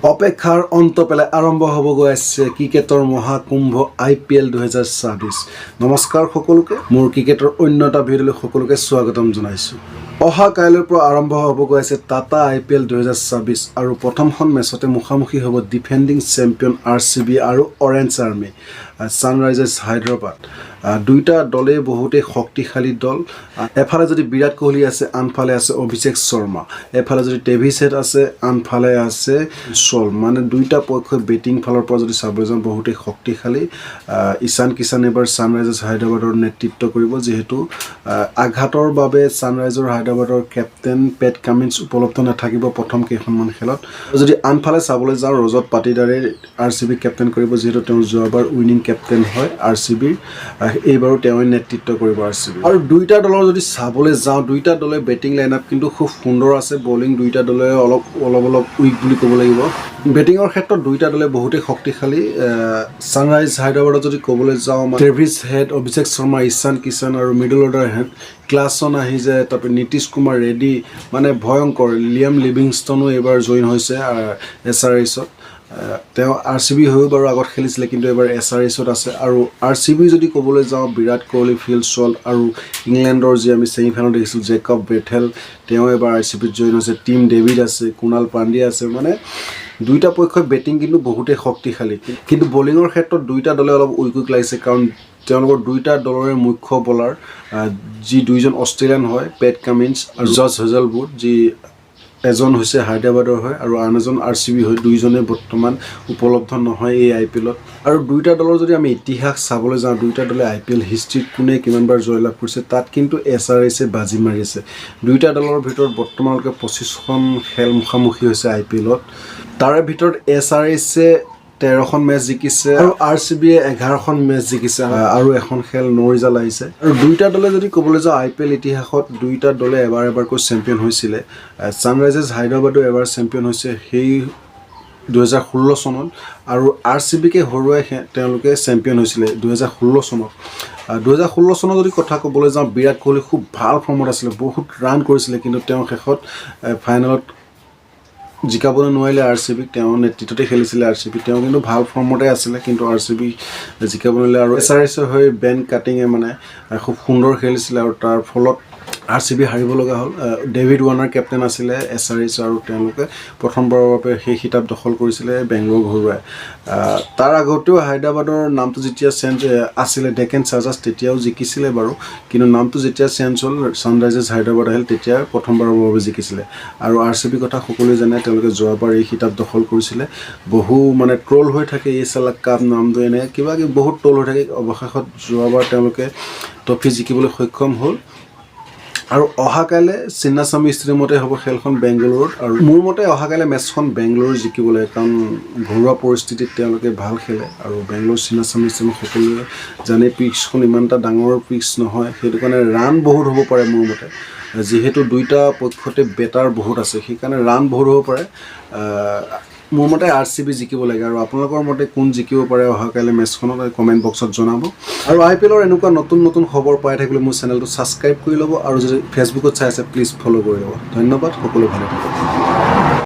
অপেক্ষাৰ অন্ত পেলাই আৰম্ভ হ'ব গৈ আছে ক্ৰিকেটৰ মহাকুম্ভ IPL 2024। নমস্কাৰ সকলোকে, মোৰ ক্ৰিকেটৰ অন্য এটা ভিডিঅ'লৈ সকলোকে স্বাগতম জনাইছোঁ। অহা কাইলৈৰ পৰা আৰম্ভ হ'ব গৈ আছে টাটা IPL 2024 আৰু প্ৰথমখন মেচতে মুখামুখি হ'ব ডিফেণ্ডিং চেম্পিয়ন RCB আৰু অৰেঞ্জ আৰ্মি ছানৰাইজাৰ্ছ হায়দৰাবাদ। দুইটা দলে বহুতেই শক্তিশালী দল। এফালে যদি বিৰাট কোহলি আছে, আনফালে আছে অভিষেক শৰ্মা। এফালে যদি টেভিছ হেড আছে, আনফালে আছে চল। মানে দুইটা পক্ষই বেটিং ফালৰ পৰা যদি চাবলৈ যাওঁ বহুতেই শক্তিশালী। ঈশান কিষাণে এবাৰ ছানৰাইজাৰ্ছ হায়দৰাবাদৰ নেতৃত্ব কৰিব, যিহেতু আঘাতৰ বাবে ছানৰাইজাৰ্ছ হায়দৰাবাদৰ কেপ্টেইন পেট কামিন্স উপলব্ধ নাথাকিব প্ৰথম কেইখনমান খেলত। যদি আনফালে চাবলৈ যাওঁ ৰজত পাটিদাৰে RCB কেপ্টেইন কৰিব, যিহেতু তেওঁ যোৱাবাৰ উইনিং কেপ্টেইন হয় RCBৰ। এইবাৰো তেওঁই নেতৃত্ব কৰিব RCB। আৰু দুইটা দলৰ যদি চাবলৈ যাওঁ, দুইটা দলে বেটিং লাইনআপ কিন্তু খুব সুন্দৰ আছে। বলিং দুইটা দলে অলপ উইক বুলি ক'ব লাগিব। বেটিঙৰ ক্ষেত্ৰত দুইটা দলে বহুতেই শক্তিশালী। ছানৰাইজ হায়দৰাবাদত যদি ক'বলৈ যাওঁ, টেভিছ হেড, অভিষেক শৰ্মা, ঈশান কিষাণ আৰু মিডল অৰ্ডাৰ হেড ক্লাছন আহি যায়। তাৰপৰা নীতিশ কুমাৰ ৰেড্ডি, মানে ভয়ংকৰ। লিয়াম লিভিংষ্টনো এইবাৰ জইন হৈছে SRHত। তেওঁ RCB হৈও বাৰু আগত খেলিছিলে, কিন্তু এবাৰ SRHত আছে। আৰু RCB যদি ক'বলৈ যাওঁ, বিৰাট কোহলি, ফিল চল্ট আৰু ইংলেণ্ডৰ যি আমি ছেমিফাইনেলত দেখিছিলোঁ জেকব বেথেল, তেওঁ এবাৰ RCBত জইন হৈছে। টিম ডেভিড আছে, কুণাল পাণ্ডে আছে। মানে দুইটা পক্ষৰ বেটিং কিন্তু বহুতেই শক্তিশালী, কিন্তু বলিঙৰ ক্ষেত্ৰত দুইটা দলে অলপ উইক লাগিছে, কাৰণ তেওঁলোকৰ দুইটা দলৰে মুখ্য বলাৰ যি দুইজন অষ্ট্ৰেলিয়ান হয়, পেট কামিন্স আৰু জৰ্জ হেজলউড, যি এজন হৈছে হায়দৰাবাদৰ হয় আৰু আন এজন RCB হয়। দুইজনে বৰ্তমান উপলব্ধ নহয় এই IPLত। আৰু দুইটা দলৰ যদি আমি ইতিহাস চাবলৈ যাওঁ, দুইটা দলে IPL হিষ্ট্ৰীত কোনে কিমানবাৰ জয়লাভ কৰিছে, তাত কিন্তু SRHে বাজি মাৰি আছে। দুইটা দলৰ ভিতৰত বৰ্তমানলৈকে 25খন খেল মুখামুখি হৈছে IPLত। তাৰে ভিতৰত SRHে 13খন মেচ জিকিছে আৰু RCBয়ে 11খন মেচ জিকিছে আৰু এখন খেল ন ৰিজাল্ট আহিছে। আৰু দুইটা দলে যদি ক'বলৈ যাওঁ IPL ইতিহাসত দুইটা দলে এবাৰকৈ চেম্পিয়ন হৈছিলে। ছানৰাইজাৰ্ছ হায়দৰাবাদো এবাৰ চেম্পিয়ন হৈছে, সেই 2016 চনত, আৰু RCBকে হৰুৱাই তেওঁলোকে চেম্পিয়ন হৈছিলে 2016 চনত। 2016 চনত যদি কথা ক'বলৈ যাওঁ, বিৰাট কোহলি খুব ভাল ফৰ্মত আছিলে, বহুত ৰান কৰিছিলে, কিন্তু তেওঁ শেষত ফাইনেলত জিকাবলৈ নোৱাৰিলে RCBক। তেওঁৰ নেতৃত্বতে খেলিছিলে RCB, তেওঁ কিন্তু ভাল ফৰ্মতে আছিলে, কিন্তু RCB জিকাব নোৱাৰিলে। আৰু SRHৰ হৈ বেন কাটিঙে মানে খুব সুন্দৰ খেলিছিলে, আৰু তাৰ ফলত RCB হাৰিব লগা হ'ল। ডেভিড ৱাৰ্ণাৰ কেপ্টেইন আছিলে SRH, আৰু তেওঁলোকে প্ৰথমবাৰৰ বাবে সেই খিতাপ দখল কৰিছিলে বেংগলোৰ ঘৰুৱাই। তাৰ আগতেও হায়দৰাবাদৰ নামটো যেতিয়া চেঞ্জ আছিলে ডেকেন চাৰ্জাৰ্ছ, তেতিয়াও জিকিছিলে বাৰু, কিন্তু নামটো যেতিয়া চেঞ্জ হ'ল ছানৰাইজাৰ্ছ হায়দৰাবাদ আহিল, তেতিয়া প্ৰথমবাৰৰ বাবে জিকিছিলে। আৰু RCB কথা সকলোৱে জানে, তেওঁলোকে যোৱাবাৰ এই খিতাপ দখল কৰিছিলে। বহু মানে ট্ৰল হৈ থাকে, এই চালাক কাপ নামটো এনে কিবা কিবি বহুত ট্ৰল হৈ থাকে। অৱশেষত যোৱাবাৰ তেওঁলোকে ট্ৰফি জিকিবলৈ সক্ষম হ'ল। আৰু অহাকাইলৈ চিন্নাস্বামী ষ্টেডিয়ামতে হ'ব খেলখন বেংগলোৰত। আৰু মোৰ মতে অহাকাইলৈ মেচখন বেংগলোৰ জিকিব লাগে, কাৰণ ঘৰুৱা পৰিস্থিতিত তেওঁলোকে ভাল খেলে। আৰু বেংগলোৰ চিন্নাস্বামী ষ্টেডিয়াম সকলোৱে জানে পিচখন ইমান এটা ডাঙৰ পিচ নহয়, সেইটো কাৰণে ৰান বহুত হ'ব পাৰে মোৰ মতে। যিহেতু দুইটা পক্ষতে বেটাৰ বহুত আছে, সেইকাৰণে ৰান বহুত হ'ব পাৰে। মোৰ মতে RCB জিকিব লাগে। আৰু আপোনালোকৰ মতে কোন জিকিব পাৰে অহাকাইলৈ মেচখনত, কমেণ্ট বক্সত জনাব। আৰু IPLৰ এনেকুৱা নতুন খবৰ পাই থাকিলে মোৰ চেনেলটো ছাবস্ক্ৰাইব কৰি ল'ব, আৰু যদি ফেচবুকত চাই আছে প্লিজ ফ'ল' কৰি ল'ব। ধন্যবাদ, সকলো ভালে থাকক।